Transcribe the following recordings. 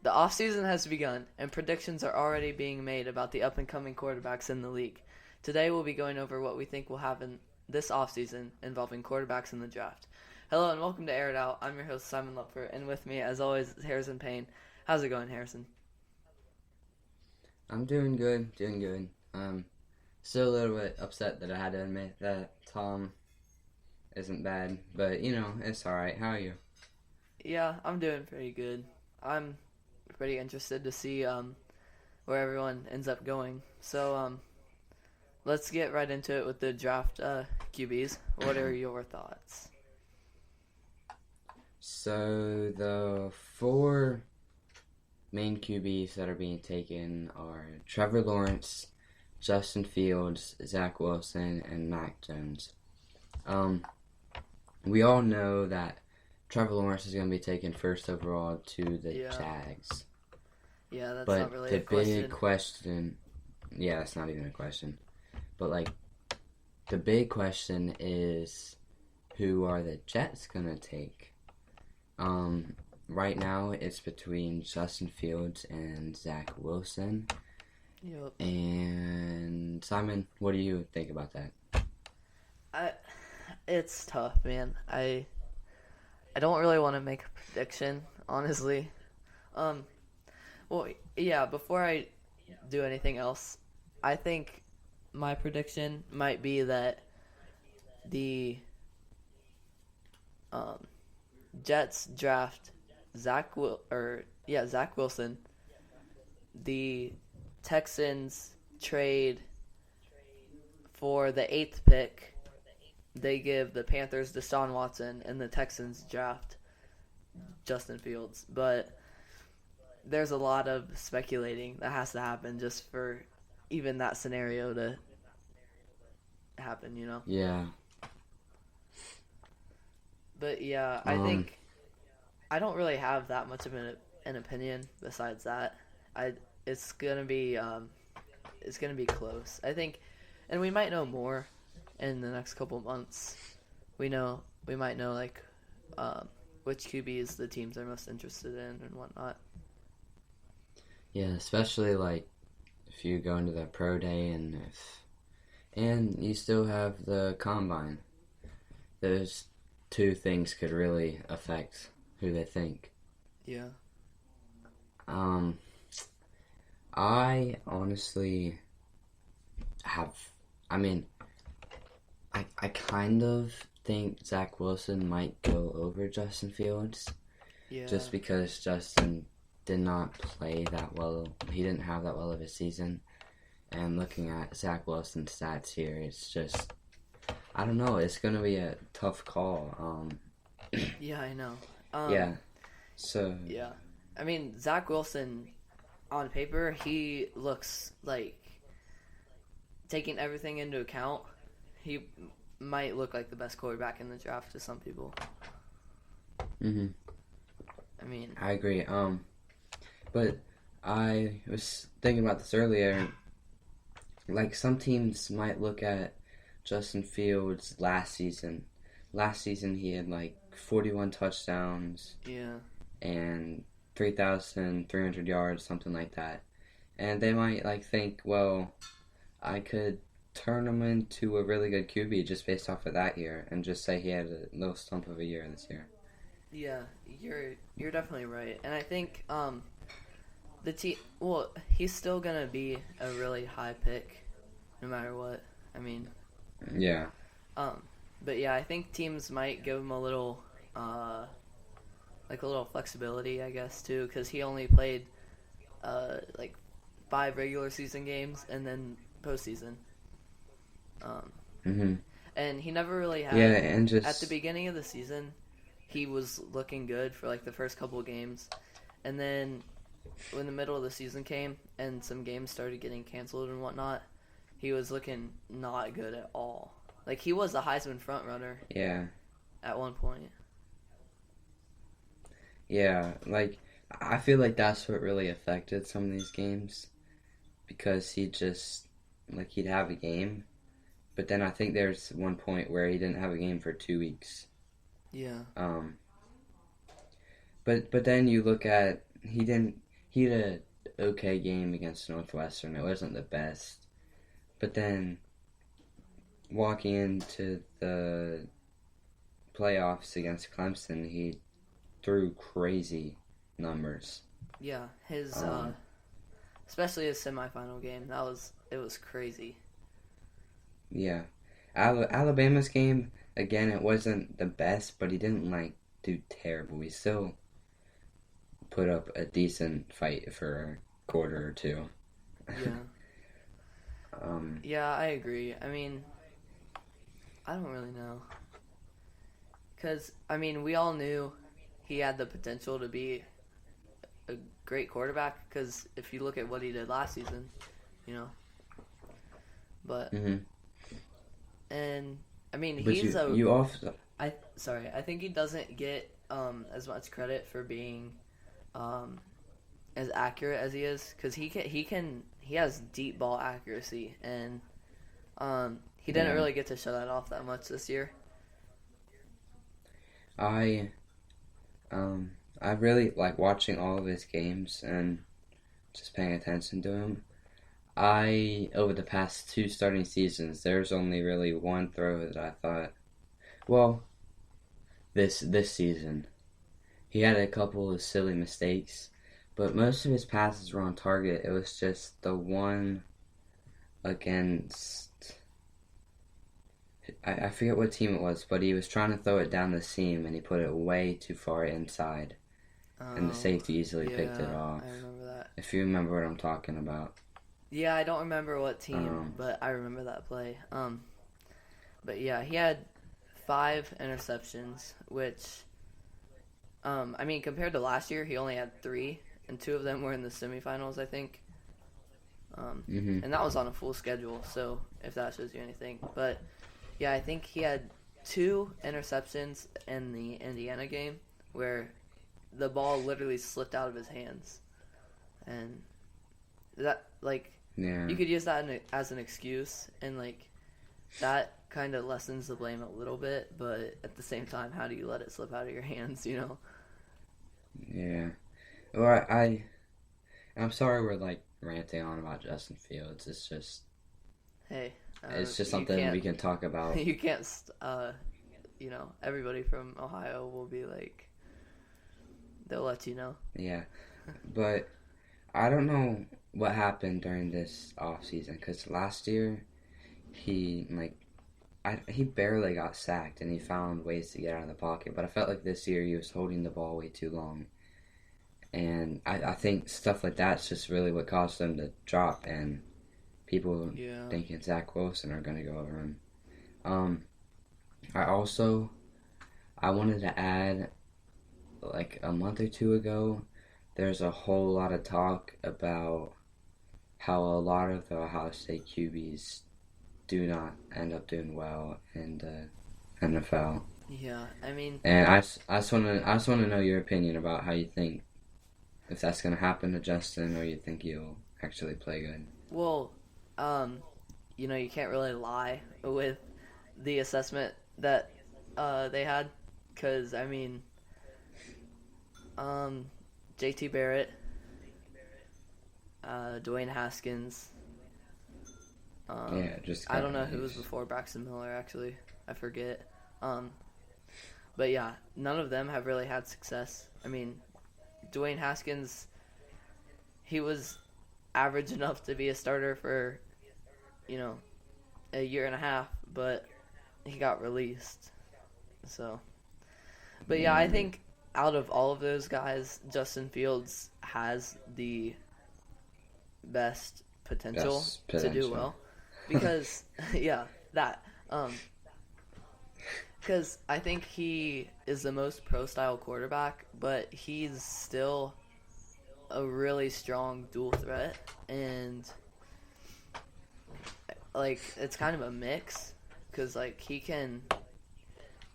The offseason has begun, and predictions are already being made about the up-and-coming quarterbacks in the league. Today we'll be going over what we think will happen this offseason involving quarterbacks in the draft. Hello and welcome to Air It Out. I'm your host, Simon Lupfer, and with me, as always, is Harrison Payne. How's it going, Harrison? I'm doing good. Still a little bit upset that I had to admit that Tom isn't bad, but, it's alright. How are you? Yeah, I'm doing pretty good. I'm pretty interested to see where everyone ends up going. So let's get right into it with the draft QBs. What are your thoughts? So, the four main QBs that are being taken are Trevor Lawrence, Justin Fields, Zach Wilson, and Mac Jones. We all know that Trevor Lawrence is going to be taken first overall to the Jags. Yeah, that's but not really the a question. big question, that's not even a question. But, the big question is, who are the Jets going to take? Right now, it's between Justin Fields and Zach Wilson. Yep. And, Simon, what do you think about that? It's tough, man. I don't really want to make a prediction, honestly. Before I do anything else, I think my prediction might be that the Jets draft Zach Wilson. The Texans trade for the 8th pick. They give the Panthers Deshaun Watson, and the Texans draft Justin Fields. But there's a lot of speculating that has to happen just for even that scenario to happen, Yeah. But yeah, I think I don't really have that much of an opinion besides that. It's gonna be close. I think, and we might know more in the next couple months. We might know which QBs the teams are most interested in and whatnot. Yeah, especially if you go into the pro day and you still have the combine. Those two things could really affect who they think. Yeah. I honestly I kind of think Zach Wilson might go over Justin Fields. Yeah. Just because Justin did not play that well. He didn't have that well of a season. And looking at Zach Wilson's stats here, it's just, I don't know, it's going to be a tough call. Yeah, I know. Yeah. I mean, Zach Wilson, on paper, he looks like, taking everything into account, he might look like the best quarterback in the draft to some people. Mm-hmm. I mean, I agree. But I was thinking about this earlier. Some teams might look at Justin Fields last season. Last season he had 41 touchdowns. Yeah. And 3,300 yards, something like that. And they might think, well, I could turn him into a really good QB just based off of that year, and just say he had a little stump of a year this year. Yeah, you're definitely right, and I think he's still gonna be a really high pick, no matter what. I mean, yeah. But yeah, I think teams might give him a little, a little flexibility, I guess, too, because he only played 5 regular season games and then postseason. And he never really had. Yeah, and just at the beginning of the season, he was looking good for the first couple of games, and then when the middle of the season came and some games started getting canceled and whatnot, he was looking not good at all. He was the Heisman front runner. Yeah. At one point. Yeah, I feel that's what really affected some of these games, because he just he'd have a game, but then I think there's one point where he didn't have a game for 2 weeks. Yeah. But then you look at he he had a okay game against Northwestern. It wasn't the best, but then walking into the playoffs against Clemson, he threw crazy numbers. Yeah, his Um, especially his semifinal game. It was crazy. yeah, Alabama's game again. It wasn't the best, but he didn't like do terrible. He still put up a decent fight for a quarter or two. Yeah. um, Yeah, I agree. I mean, I don't really know. Cuz I mean, we all knew he had the potential to be a great quarterback cuz if you look at what he did last season, you know. But mm-hmm. and I mean, But he's a you also I think he doesn't get as much credit for being um as accurate as he is cuz he has deep ball accuracy and he didn't yeah really get to show that off that much this year. I I really like watching all of his games and just paying attention to him. I over the past two starting seasons, there's only really one throw that I thought, well, this season he had a couple of silly mistakes, but most of his passes were on target. It was just the one against I forget what team it was, but he was trying to throw it down the seam and he put it way too far inside, and the Oh, safety easily picked it yeah, off. I remember that. If you remember what I'm talking about. Yeah, I don't remember what team, Um, but I remember that play. But yeah, he had 5 interceptions, which, I mean, compared to last year, he only had 3, and 2 of them were in the semifinals, I think. mm-hmm. And that was on a full schedule, so if that shows you anything. But yeah, I think he had 2 interceptions in the Indiana game where the ball literally slipped out of his hands, and that like Yeah. you could use that as an excuse, and like that kind of lessens the blame a little bit, but at the same time, how do you let it slip out of your hands, you know? Yeah. Well, I'm sorry we're like ranting on about Justin Fields. Hey, It's just you something can't we can talk about. you can't you know, everybody from Ohio will be like, they'll let you know. Yeah. But I don't know what happened during this off season because last year he like he barely got sacked and he found ways to get out of the pocket. But I felt like this year he was holding the ball way too long. And I think stuff like that's just really what caused them to drop and people Yeah. thinking Zach Wilson are going to go over him. Um, I wanted to add, like a month or two ago, there's a whole lot of talk about how a lot of the Ohio State QBs do not end up doing well in the NFL. Yeah, I mean, And I just want to know your opinion about how you think if that's going to happen to Justin or you think he'll actually play good. well, you know, you can't really lie with the assessment that they had, because I mean, JT Barrett, Dwayne Haskins. Yeah, just I got don't know who was released. before Braxton Miller, actually. I forget. But yeah, none of them have really had success. I mean, Dwayne Haskins, he was average enough to be a starter for, you know, a year and a half, but he got released. So, but yeah, I Mm, think out of all of those guys, Justin Fields has the best potential best to do potential. well, because yeah, that because I think he is the most pro style quarterback, but he's still a really strong dual threat, and like it's kind of a mix because like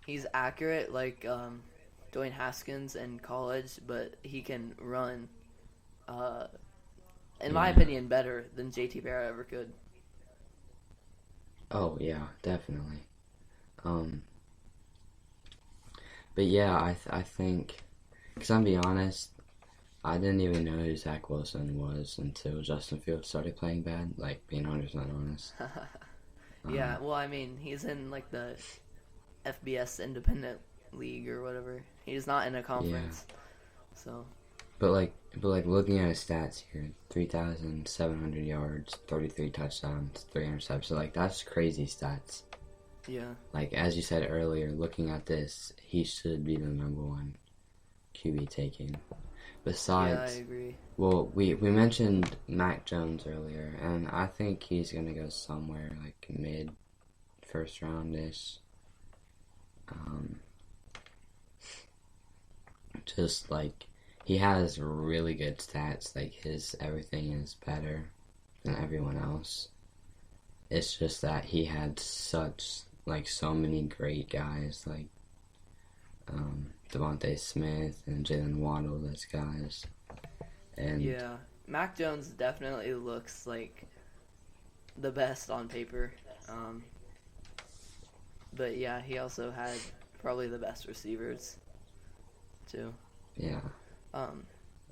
he's accurate like Dwayne Haskins in college, but he can run uh, in my Yeah. opinion better than JT Barrett ever could. Oh yeah, definitely. Um, but yeah, I think, because I'm be honest, I didn't even know who Zach Wilson was until Justin Fields started playing bad. Like being 100% honest. Yeah, Um, well, I mean, he's in like the FBS Independent League or whatever. He's not in a yeah, conference, so but like looking at his stats here, 3,700 yards, 33 touchdowns, 3 interceptions. So like that's crazy stats. yeah, Like as you said earlier, looking at this, he should be the number one QB taken. yeah, I Besides, agree. well, we mentioned Mac Jones earlier, and I think he's gonna go somewhere like mid first round ish. Um, just like he has really good stats. Like his everything is better than everyone else. It's just that he had such like so many great guys like Devontae Smith and Jalen Waddle. Those guys, and Yeah, Mac Jones definitely looks like the best on paper. Um, but yeah, he also had probably the best receivers too. yeah, Um,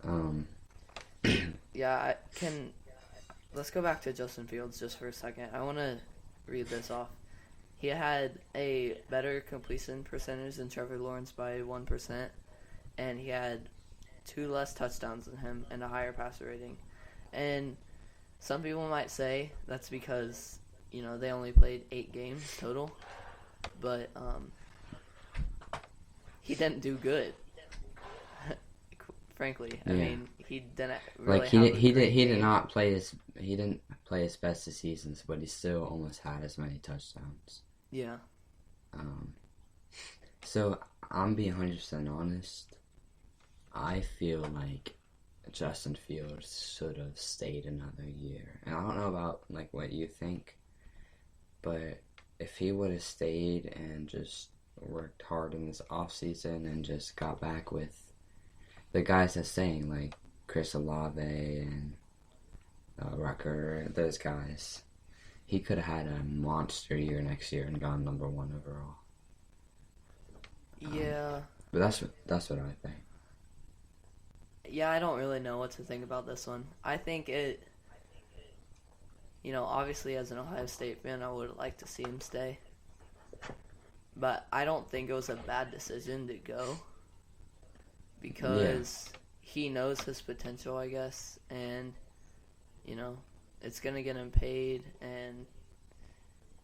um, yeah, I can. Let's go back to Justin Fields just for a second. I want to read this off. He had a better completion percentage than Trevor Lawrence by 1%, and he had 2 less touchdowns than him and a higher passer rating. And some people might say that's because, they only played 8 games total, but he didn't do good. Frankly, I yeah. mean, he didn't Like really have a great he did game. not play his he didn't play his best this season, but he still almost had as many touchdowns. Yeah, Um, so I'm being 100% honest. I feel like Justin Fields should have stayed another year, and I don't know about like what you think, but if he would have stayed and just worked hard in this off season and just got back with the guys that's staying, like Chris Olave and Rucker, those guys, he could have had a monster year next year and gone number one overall. yeah, But that's what I think. yeah. I don't really know what to think about this one. I think it. Obviously as an Ohio State fan, I would like to see him stay, but I don't think it was a bad decision to go Yeah, because he knows his potential, I guess, and you know, it's gonna get him paid, and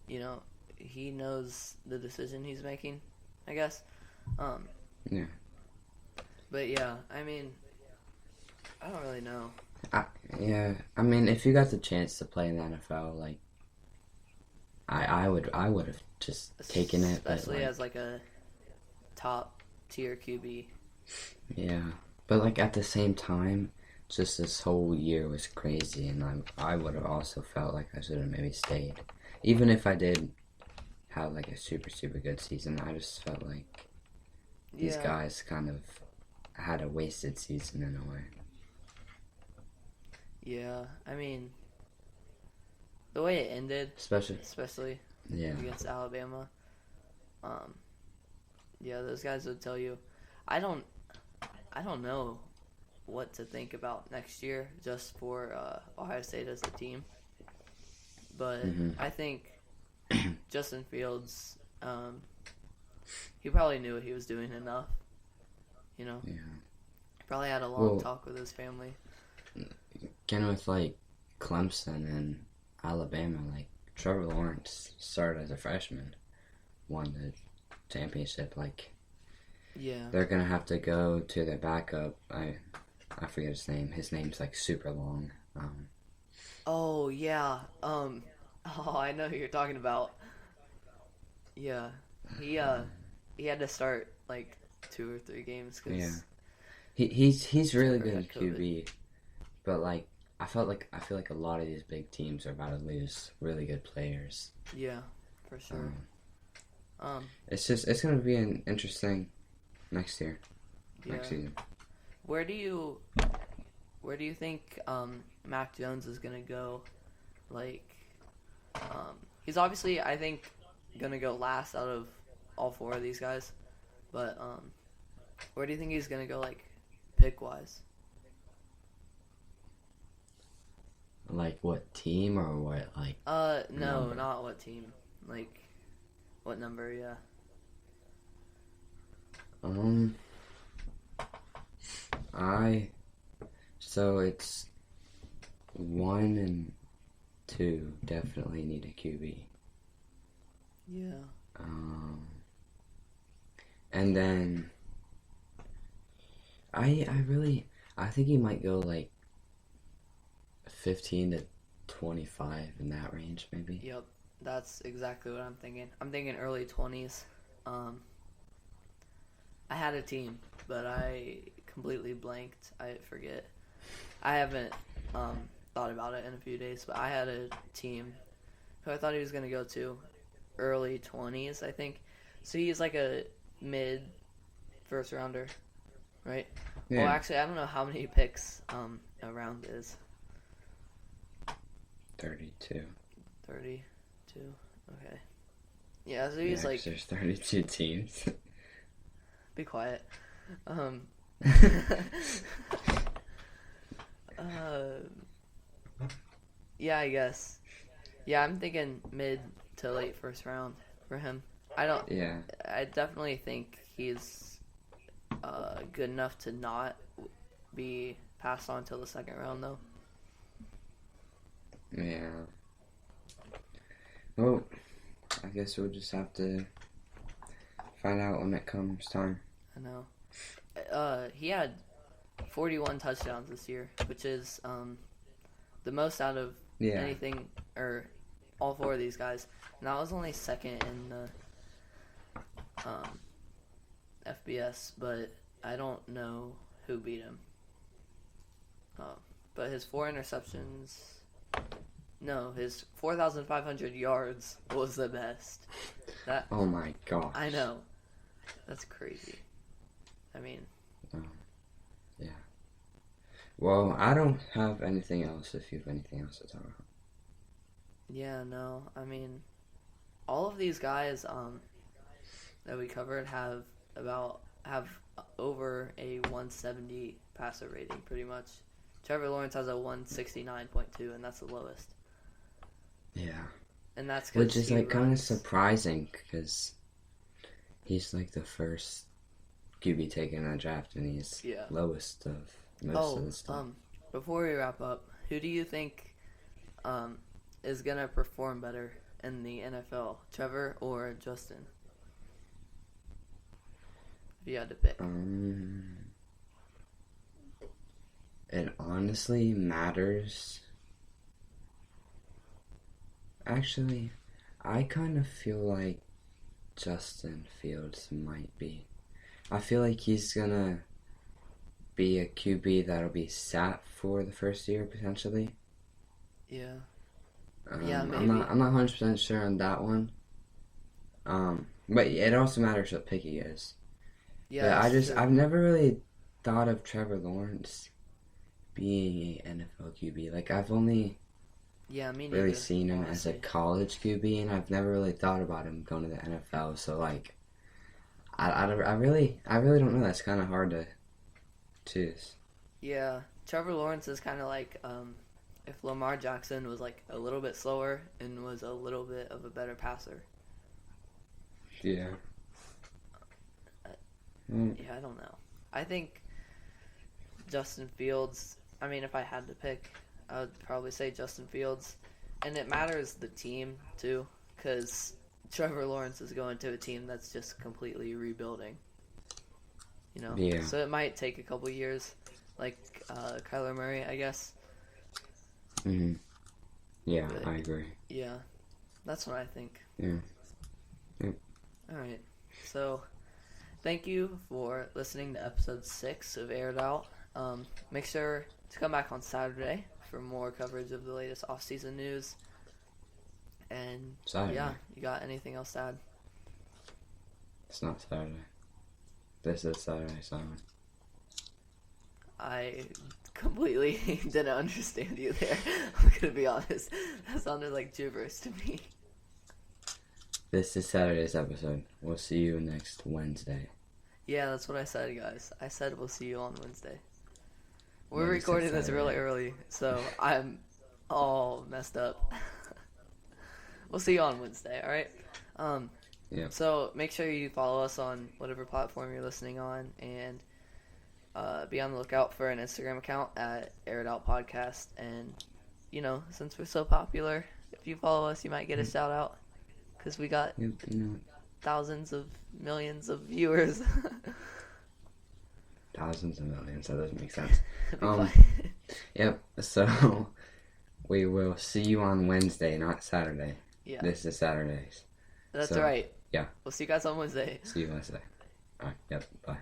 you know, he knows the decision he's making, I guess. Um, yeah. but yeah, I mean, I don't really know. I, yeah, I mean, if you got the chance to play in the NFL, like, I would have just taken it, but Especially like, as like a top tier QB. yeah, but like at the same time, just this whole year was crazy, and I would have also felt like I should have maybe stayed, even if I did have like a super good season. I just felt like these Yeah, guys kind of had a wasted season in a way. yeah. I mean, the way it ended, Especially, especially yeah, against Alabama, um, yeah, those guys would tell you. I don't, I don't know what to think about next year just for Ohio State as a team, but hmm I think Justin Fields, he probably knew what he was doing enough. You know, yeah. probably had a long Well, talk with his family. again with like Clemson and Alabama, like Trevor Lawrence started as a freshman, won the championship. Like Yeah. they're gonna have to go to their backup. I forget his name. His name's like super long. Oh yeah. Oh, I know who you're talking about. Yeah. He he had to start like 2 or 3 games Yeah, because he's really Trevor good had at COVID. QB, but like I feel like a lot of these big teams are about to lose really good players. Yeah, for sure. Um, It's gonna be an interesting next year, next yeah. season. Where do you think Mac Jones is gonna go? Like, he's obviously I think gonna go last out of all 4 of these guys, but where do you think he's gonna go like pick wise? Like what team or what like No, number? not what team. Like, what number? Yeah. Um, I so it's 1 and 2 definitely need a QB. Yeah. And then I think he might go like 15 to 25 in that range maybe. Yep. That's exactly what I'm thinking. I'm thinking early 20s. I had a team, but I completely blanked. I forget. I haven't thought about it in a few days, but I had a team who I thought he was going to go to early 20s, I think. So he's like a mid first rounder, right? Yeah. Well, actually, I don't know how many picks a round is. 32. 32. Okay. Yeah, so he's like. There's 32 teams. Be quiet. Yeah, I guess. Yeah, I'm thinking mid to late first round for him. Yeah. I definitely think he's good enough to not be passed on till the second round, though. Yeah. Well, I guess we'll just have to find out when it comes time. I know. He had 41 touchdowns this year, which is the most out of anything, or all four of these guys. And that was only second in the FBS, but I don't know who beat him. But his 4 interceptions... No, his 4,500 yards was the best. Oh my gosh. I know. That's crazy. I mean... yeah. Well, I don't have anything else if you have anything else to talk about. Yeah, no. I mean, all of these guys that we covered have over a 170 passer rating, pretty much. Trevor Lawrence has a 169.2, and that's the lowest. Yeah. And that's which is like kind of surprising because he's like the first QB taken in a draft, and he's lowest of most of the stuff. Before we wrap up, who do you think is gonna perform better in the NFL, Trevor or Justin? If you had to pick. It honestly matters. Actually, I kind of feel like Justin Fields might be. I feel like he's gonna be a QB that'll be sat for the first year potentially. Yeah. Maybe. I'm not 100% sure on that one. But it also matters what pick he is. Yeah. But I've never really thought of Trevor Lawrence being a NFL QB. Like I've only really seen him as a college QB, and I've never really thought about him going to the NFL. So like, I really don't know. That's kind of hard to choose. Yeah, Trevor Lawrence is kind of like if Lamar Jackson was like a little bit slower and was a little bit of a better passer. Yeah. Yeah, I don't know. I think Justin Fields. I mean, if I had to pick, I would probably say Justin Fields. And it matters the team, too, because Trevor Lawrence is going to a team that's just completely rebuilding. You know? Yeah. So it might take a couple years, like Kyler Murray, I guess. Mm-hmm. Yeah, but, I agree. Yeah, that's what I think. Yeah. Yep. All right. So, thank you for listening to episode 6 of Aired Out. Make sure to come back on Saturday for more coverage of the latest off-season news. And yeah, you got anything else to add? It's not Saturday. This is Saturday, Simon. I completely didn't understand you there. I'm gonna be honest. That sounded like gibberish to me. This is Saturday's episode. We'll see you next Wednesday. Yeah, that's what I said, guys. I said we'll see you on Wednesday. We're recording this really early, so I'm all messed up. We'll see you on Wednesday, all right? Yeah. So make sure you follow us on whatever platform you're listening on, and be on the lookout for an Instagram account at Air It Out Podcast. And, you know, since we're so popular, if you follow us, you might get a shout out because we got thousands of millions of viewers. Thousands of millions, that doesn't make sense. Yep, so we will see you on Wednesday, not Saturday. Yeah. This is Saturdays. That's right. Yeah. We'll see you guys on Wednesday. See you Wednesday. Alright, yep, bye.